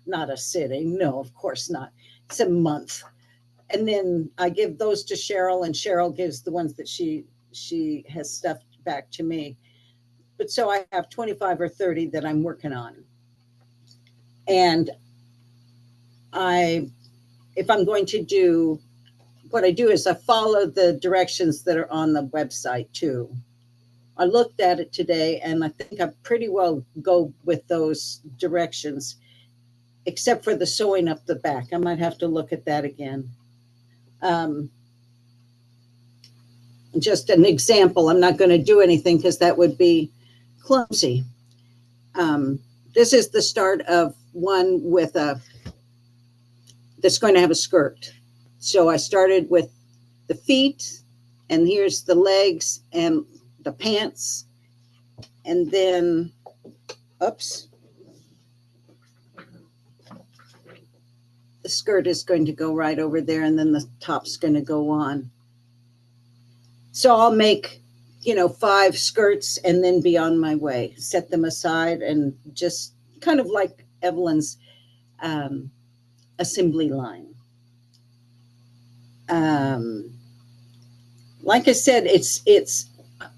not a sitting. No, of course not. It's a month. And then I give those to Cheryl, and Cheryl gives the ones that she has stuffed back to me. But so I have 25 or 30 that I'm working on. And if I'm going to do, what I do is I follow the directions that are on the website too. I looked at it today and I think I pretty well go with those directions, except for the sewing up the back. I might have to look at that again. Just an example. I'm not going to do anything because that would be clumsy. This is the start of one with that's going to have a skirt. So I started with the feet, and here's the legs and the pants. And then, oops, the skirt is going to go right over there, and then the top's going to go on. So I'll make, 5 skirts and then be on my way, set them aside, and just kind of like Evelyn's assembly line. Like I said,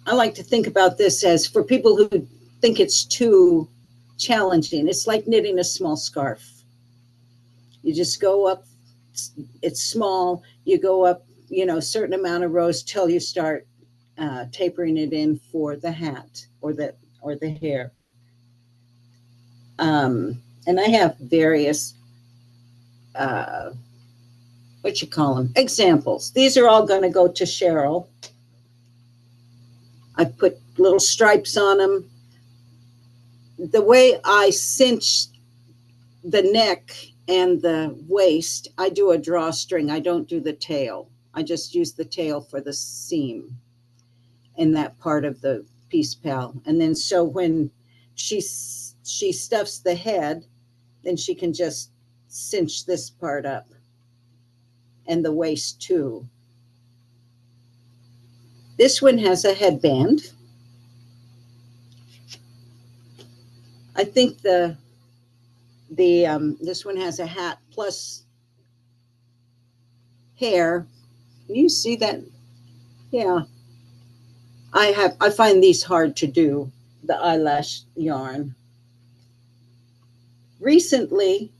I like to think about this as for people who think it's too challenging. It's like knitting a small scarf. You just go up, it's small, you go up, a certain amount of rows till you start tapering it in for the hat or the hair. And I have various, examples. These are all going to go to Cheryl. I put little stripes on them. The way I cinch the neck and the waist, I do a drawstring. I don't do the tail. I just use the tail for the seam in that part of the Peace Pal. And then so when she stuffs the head, then she can just cinch this part up and the waist too. This one has a headband. I think this one has a hat plus hair. Can you see that? Yeah. I find these hard to do, the eyelash yarn. Recently,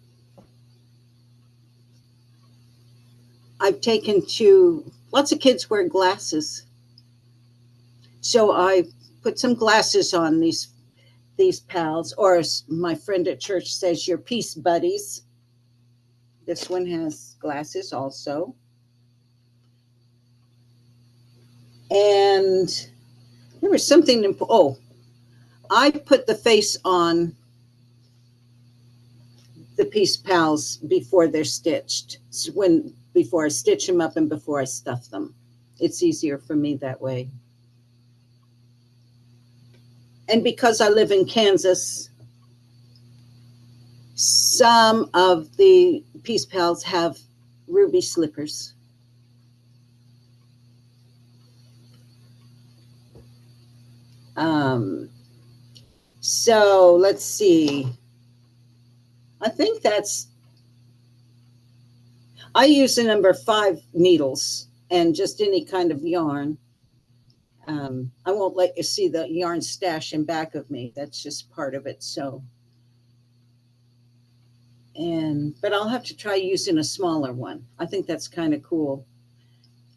I've taken to, lots of kids wear glasses. So I put some glasses on these pals, or as my friend at church says, your peace buddies. This one has glasses also. And there was something, I put the face on the Peace Pals before they're stitched, before I stitch them up and before I stuff them. It's easier for me that way. And because I live in Kansas, some of the Peace Pals have ruby slippers. So let's see. I think I use the number 5 needles and just any kind of yarn. I won't let you see the yarn stash in back of me. That's just part of it. So, but I'll have to try using a smaller one. I think that's kind of cool,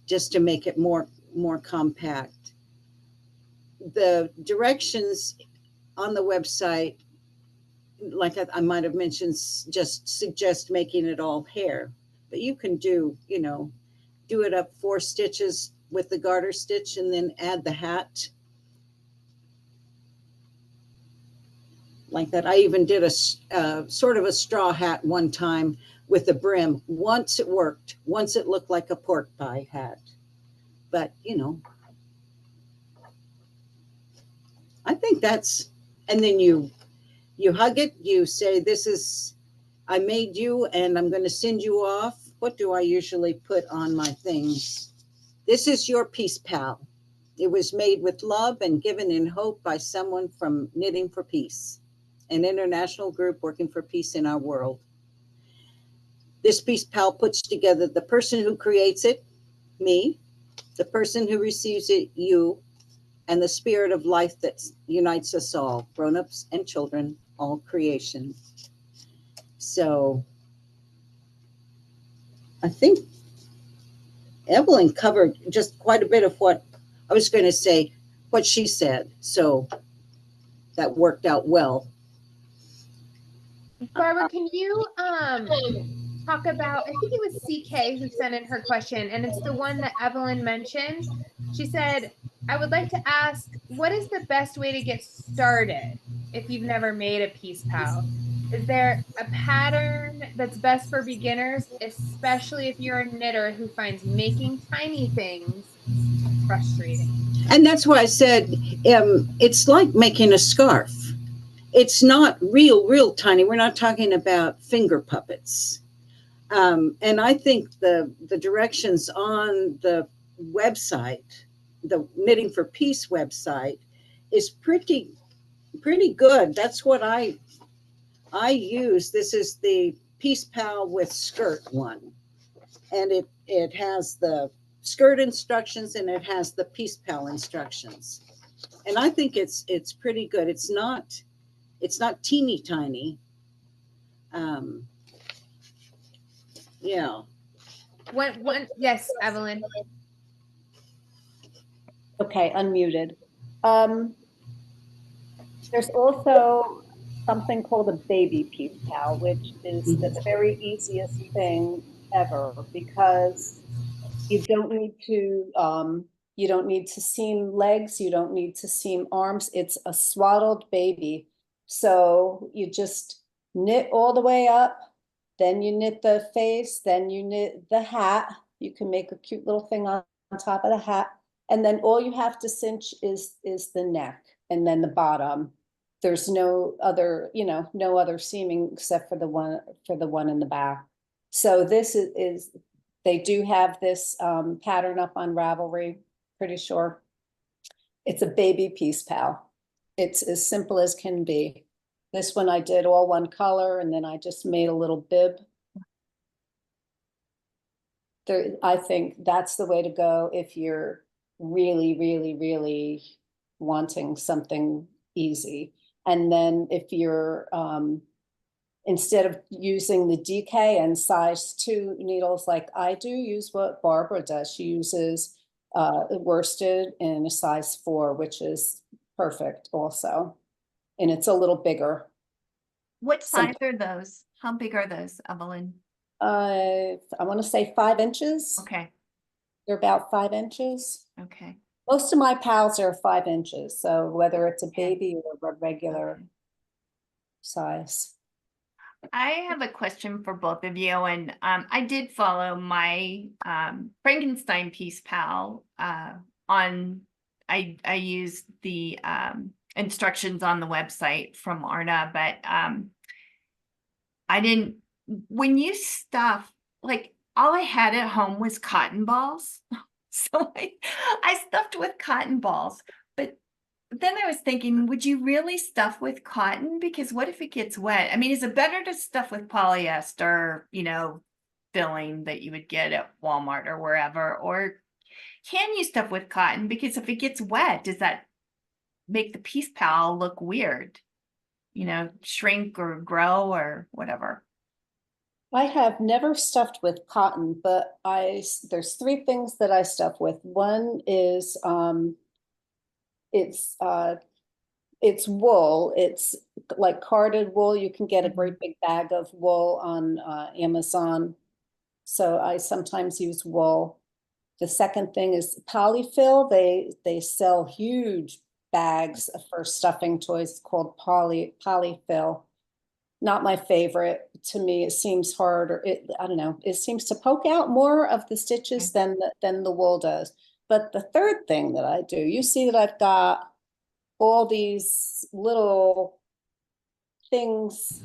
just to make it more compact. The directions on the website, like I might have mentioned, just suggest making it all hair, but you can do it up 4 stitches with the garter stitch and then add the hat like that. I even did a sort of a straw hat one time with a brim. Once it worked, once it looked like a pork pie hat, but I think that's, and then you hug it, you say, this is, I made you and I'm going to send you off. What do I usually put on my things? This is your Peace Pal. It was made with love and given in hope by someone from Knitting4Peace, an international group working for peace in our world. This Peace Pal puts together the person who creates it, me, the person who receives it, you, and the spirit of life that unites us all, grown-ups and children, all creation. So I think Evelyn covered just quite a bit of what I was going to say, what she said. So that worked out well. Barbara, can you talk about, I think it was CK who sent in her question, and it's the one that Evelyn mentioned. She said, I would like to ask, what is the best way to get started if you've never made a Peace Pal? Is there a pattern that's best for beginners, especially if you're a knitter who finds making tiny things frustrating? And that's why I said it's like making a scarf. It's not real tiny. We're not talking about finger puppets. And I think the directions on the website, the Knitting for Peace website, is pretty good. That's what I use. This is the Peace Pal with skirt one, and it has the skirt instructions and it has the Peace Pal instructions, and I think it's pretty good. It's not teeny tiny. Um, yeah. Yes, Evelyn. Okay, unmuted. There's also something called a baby piece pal, which is the very easiest thing ever because you don't need to seam legs, you don't need to seam arms. It's a swaddled baby. So you just knit all the way up, then you knit the face, then you knit the hat. You can make a cute little thing on top of the hat. And then all you have to cinch is the neck and then the bottom. There's no other, no other seaming except for the one in the back. So this is they do have this pattern up on Ravelry, pretty sure. It's a baby piece pal. It's as simple as can be. This one I did all one color and then I just made a little bib. I think that's the way to go if you're really wanting something easy. And then if you're instead of using the DK and size 2 needles like I do, use what Barbara does. She uses worsted in a size 4, which is perfect also. And it's a little bigger. What size are those? How big are those, Evelyn? I want to say 5 inches. Okay. They're about 5 inches. Okay. Most of my pals are 5 inches. So whether it's a baby or a regular size. I have a question for both of you, and I did follow my Frankenstein Piece Pal on. I used the instructions on the website from Arna, but I didn't. When you stuff, like all I had at home was cotton balls, so I stuffed with cotton balls, but then I was thinking, would you really stuff with cotton? Because what if it gets wet? I mean, is it better to stuff with polyester, filling that you would get at Walmart or wherever? Or can you stuff with cotton? Because if it gets wet, does that make the Peace Pal look weird? Shrink or grow or whatever. I have never stuffed with cotton, but there's 3 things that I stuff with. One is it's wool. It's like carded wool. You can get a great big bag of wool on Amazon. So I sometimes use wool. The second thing is polyfill. They sell huge bags for stuffing toys called polyfill. Not my favorite. To me, it seems hard, or I don't know. It seems to poke out more of the stitches than the wool does. But the third thing that I do, you see that I've got all these little things.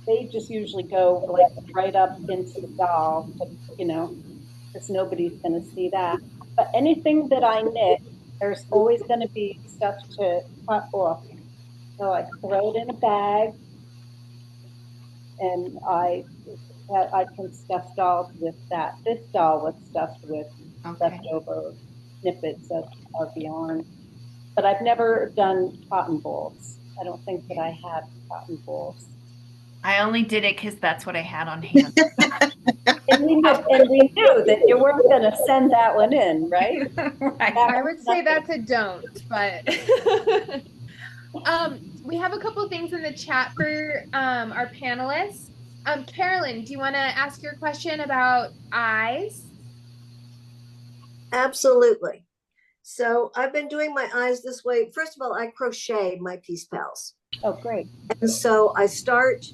They just usually go like right up into the doll, but, because nobody's going to see that. But anything that I knit, there's always going to be stuff to cut off. So I throw it in a bag, and I can stuff dolls with that. This doll was stuffed with leftover snippets of yarn. But I've never done cotton balls. I don't think that I have cotton balls. I only did it because that's what I had on hand. And we knew that you weren't going to send that one in, right? Right. I would say that's a don't, but we have a couple things in the chat for our panelists. Carolyn, do you want to ask your question about eyes? Absolutely. So I've been doing my eyes this way. First of all, I crochet my Peace Pals. Oh, great. And so I start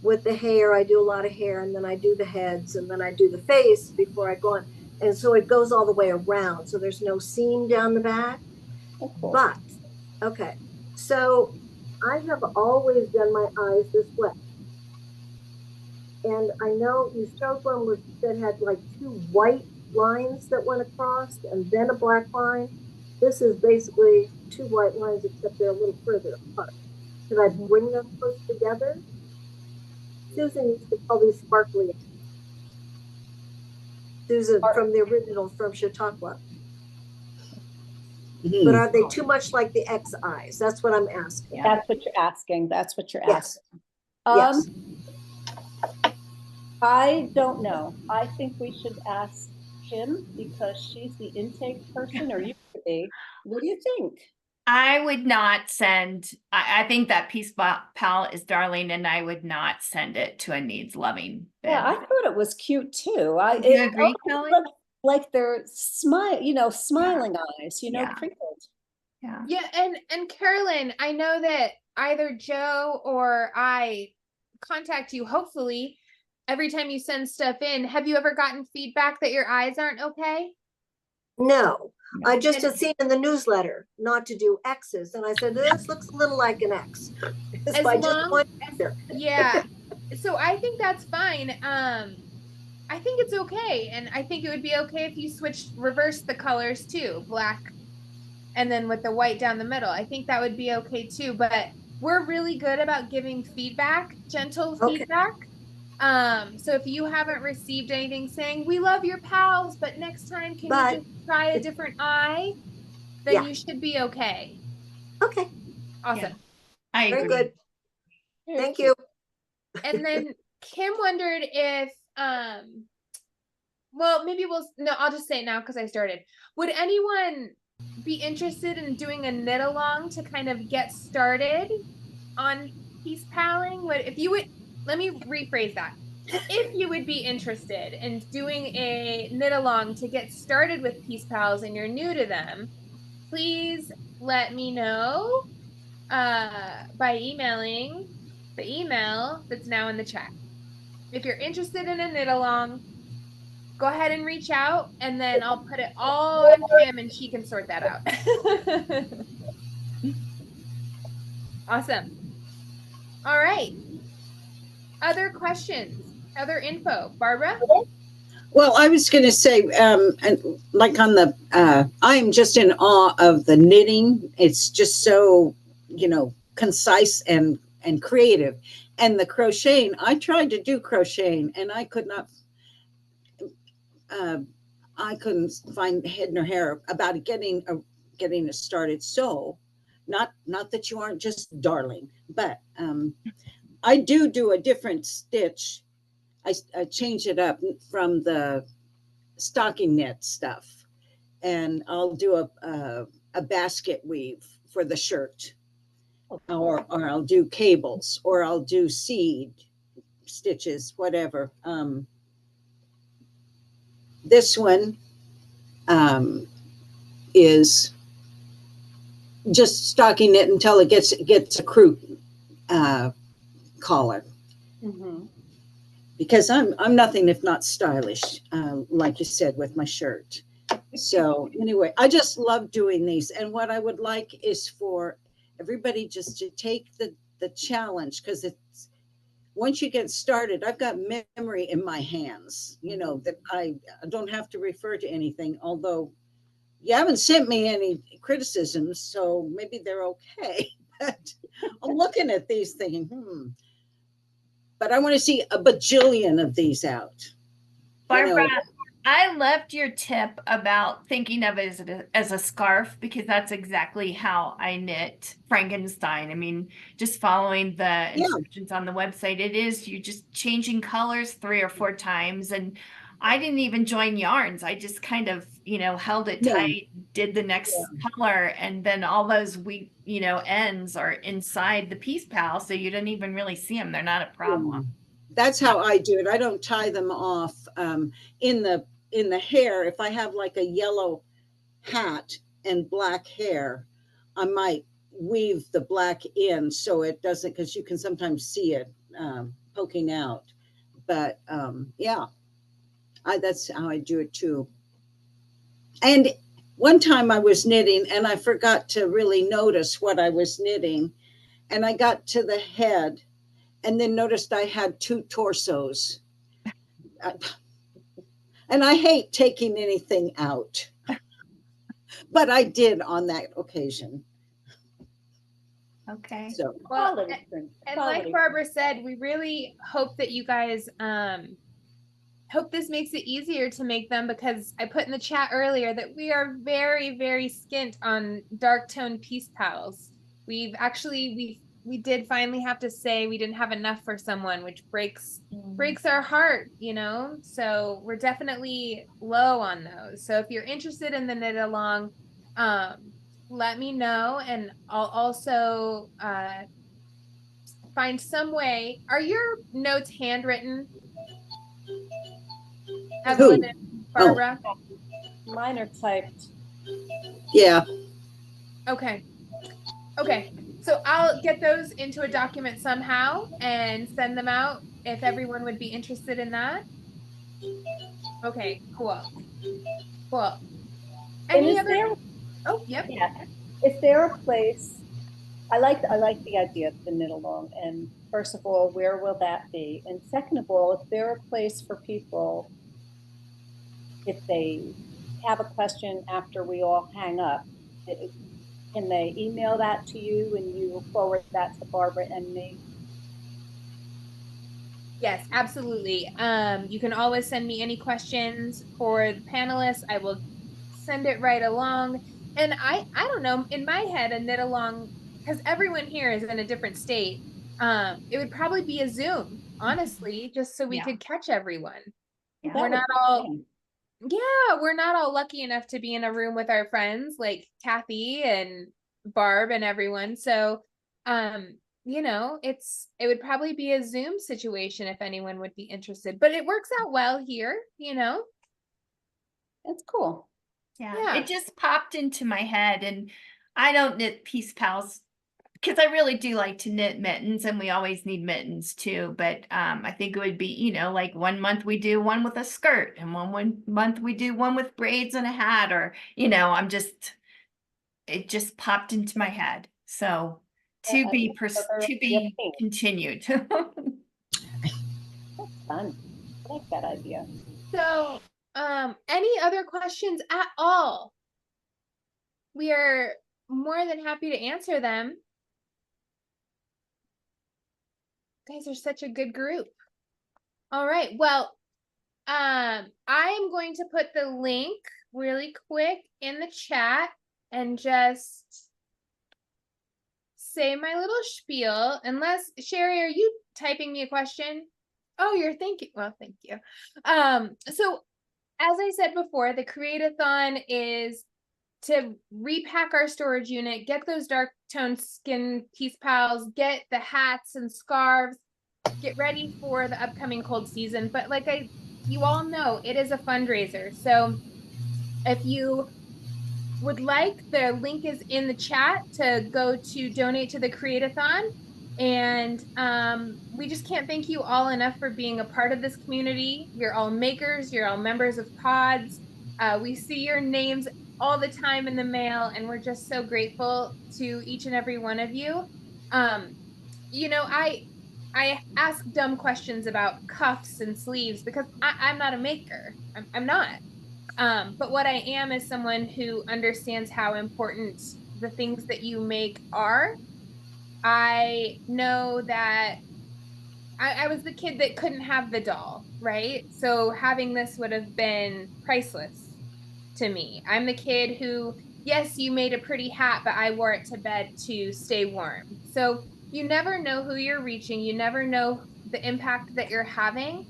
with the hair. I do a lot of hair, and then I do the heads, and then I do the face before I go on. And so it goes all the way around. So there's no seam down the back. Oh, cool. But, okay. So I have always done my eyes this way. And I know you showed one that had like two white lines that went across and then a black line. This is basically two white lines, except they're a little further apart. Should I bring them close together? Susan used to call these sparkly. Susan from the original from Chautauqua. But are they too much like the X eyes? That's what I'm asking. That's what you're asking. That's what you're Yes. asking. Yes. I don't know. I think we should ask Kim because she's the intake person, or you could be. What do you think? I would not send, I think that Peace Pal is darling, and I would not send it to a needs loving bin. Yeah, I thought it was cute too. You agree, Kelly? Like they're smiling eyes, Yeah. crinkled. Yeah. Yeah, and Carolyn, I know that either Joe or I contact you, hopefully, every time you send stuff in. Have you ever gotten feedback that your eyes aren't okay? No. I just had seen in the newsletter not to do X's, and I said, this looks a little like an X. As long as, yeah. So I think that's fine. I think it's okay. And I think it would be okay if you reverse the colors too, black and then with the white down the middle. I think that would be okay too. But we're really good about giving feedback, gentle feedback. So if you haven't received anything saying, we love your pals, but next time can you just try a different eye? Then you should be okay. Okay. Awesome. Yeah. I agree. Very good. Thank you. And then Kim wondered if, well, maybe I'll just say it now because I started. Would anyone be interested in doing a knit along to kind of get started on Peace Paling? Let me rephrase that. If you would be interested in doing a knit along to get started with Peace Pals and you're new to them, please let me know by emailing the email that's now in the chat. If you're interested in a knit along, go ahead and reach out, and then I'll put it all on Kim and she can sort that out. Awesome. All right. Other questions, other info, Barbara? Well, I was going to say, and like on the, I'm just in awe of the knitting. It's just so, concise and creative. And the crocheting, I tried to do crocheting and I could not, I couldn't find head nor hair about getting it started. So not that you aren't just darling, but I do a different stitch. I change it up from the stocking knit stuff, and I'll do a basket weave for the shirt, or I'll do cables, or I'll do seed stitches, whatever. This one is just stocking knit until it gets a crew collar. Mm-hmm. Because I'm nothing if not stylish, like you said, with my shirt. So anyway, I just love doing these. And what I would like is for everybody just to take the challenge, because it's once you get started, I've got memory in my hands, that I don't have to refer to anything, although you haven't sent me any criticisms, so maybe they're okay. But I'm looking at these thinking, but I want to see a bajillion of these out. Barbara, I loved your tip about thinking of it as a scarf, because that's exactly how I knit Frankenstein. I mean, just following the instructions on the website, you're just changing colors 3 or 4 times. And I didn't even join yarns. I just kind of, held it tight, did the next color, and then all those ends are inside the Peace Pal, so you don't even really see them. They're not a problem. That's how I do it. I don't tie them off in the hair. If I have like a yellow hat and black hair, I might weave the black in so it doesn't, because you can sometimes see it poking out. But yeah, that's how I do it too. And one time I was knitting and I forgot to really notice what I was knitting. And I got to the head and then noticed I had two torsos. And I hate taking anything out, but I did on that occasion. Okay. So, Well, Quality, and quality. like Barbara said, we really hope that you guys hope this makes it easier to make them, because I put in the chat earlier that we are very, very skint on dark tone peace pals. We've actually we did finally have to say we didn't have enough for someone, which breaks our heart, you know. So we're definitely low on those. So if you're interested in the knit along, let me know, and I'll also find some way. Are your notes handwritten, Evelyn who? and Oh, Barbara? Mine are typed. yeah. Okay. Okay. So I'll get those into a document somehow and send them out if everyone would be interested in that. Okay, cool. Cool. And Any is other? there, Oh, yep. yeah, is there a place, I like the idea of the knit along. And first of all, where will that be? And second of all, is there a place for people, if they have a question after we all hang up, can they email that to you and you will forward that to Barbara and me? Yes, absolutely. You can always send me any questions for the panelists. I will send it right along. And I don't know, in my head, a knit along, because everyone here is in a different state. It would probably be a Zoom, honestly, just so we Yeah. could catch everyone. Yeah. We're That would not be all, fun. yeah, we're not all lucky enough to be in a room with our friends like Kathy and Barb and everyone. So, you know, it would probably be a Zoom situation if anyone would be interested, but it works out well here, you know? That's cool. Yeah. Yeah. It just popped into my head, and I don't knit peace pals because I really do like to knit mittens, and we always need mittens too. But I think it would be, you know, like 1 month we do one with a skirt, and one month we do one with braids and a hat, or, you know, it just popped into my head. So to be continued. That's fun. I like that idea. So, any other questions at all? We are more than happy to answer them. You guys are such a good group. All right. Well, I am going to put the link really quick in the chat and just say my little spiel. Unless, Sherry, are you typing me a question? Oh, you're thinking. Well, thank you. So as I said before, the Create-a-thon is to repack our storage unit, get those dark tone skin peace pals, get the hats and scarves, get ready for the upcoming cold season. But like you all know, it is a fundraiser. So if you would like, the link is in the chat to go to donate to the Create-a-thon. And we just can't thank you all enough for being a part of this community. You're all makers, you're all members of pods. We see your names all the time in the mail, and we're just so grateful to each and every one of you. You know, I ask dumb questions about cuffs and sleeves because I'm not a maker. I'm not. But what I am is someone who understands how important the things that you make are. I know that I was the kid that couldn't have the doll, right? So having this would have been priceless to me. I'm the kid who, yes, you made a pretty hat, but I wore it to bed to stay warm. So you never know who you're reaching. You never know the impact that you're having.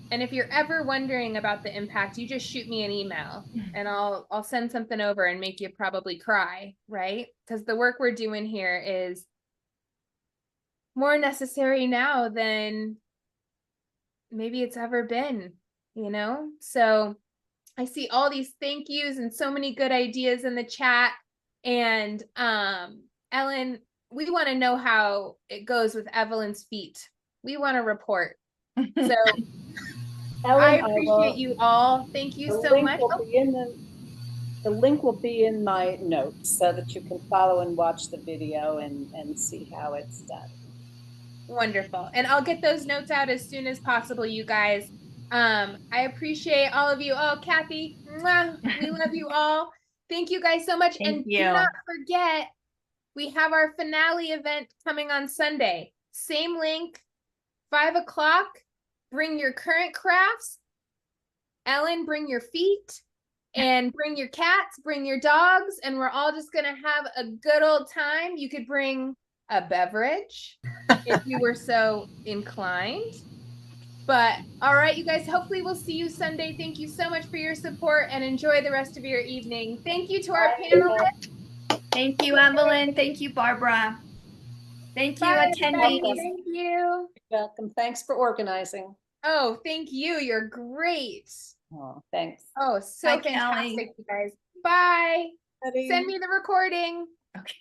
And if you're ever wondering about the impact, you just shoot me an email and I'll send something over and make you probably cry, right? Because the work we're doing here is more necessary now than maybe it's ever been, you know? So I see all these thank yous and so many good ideas in the chat. And Ellen, we want to know how it goes with Evelyn's feet. We want to report. So I appreciate you all. Thank you so much. The link will be in my notes so that you can follow and watch the video and see how it's done. Wonderful. And I'll get those notes out as soon as possible, you guys. I appreciate all of you. Oh, Kathy, mwah, we love you all. Thank you guys so much. Thank And you. do not forget, we have our finale event coming on Sunday. Same link, 5 o'clock. Bring your current crafts. Ellen, bring your feet. And bring your cats, bring your dogs, and we're all just gonna have a good old time. You could bring a beverage if you were so inclined. But all right, you guys, hopefully we'll see you Sunday. Thank you so much for your support and enjoy the rest of your evening. Thank you to our panelists. Thank you, Evelyn. Thank you, Barbara. Thank you, Bye, attendees. everybody. Thank you. You're welcome. Thanks for organizing. Oh, thank you. You're great. Oh, thanks. Oh, so Bye, fantastic, Kelly. you guys. Bye. Patty. Send me the recording. Okay.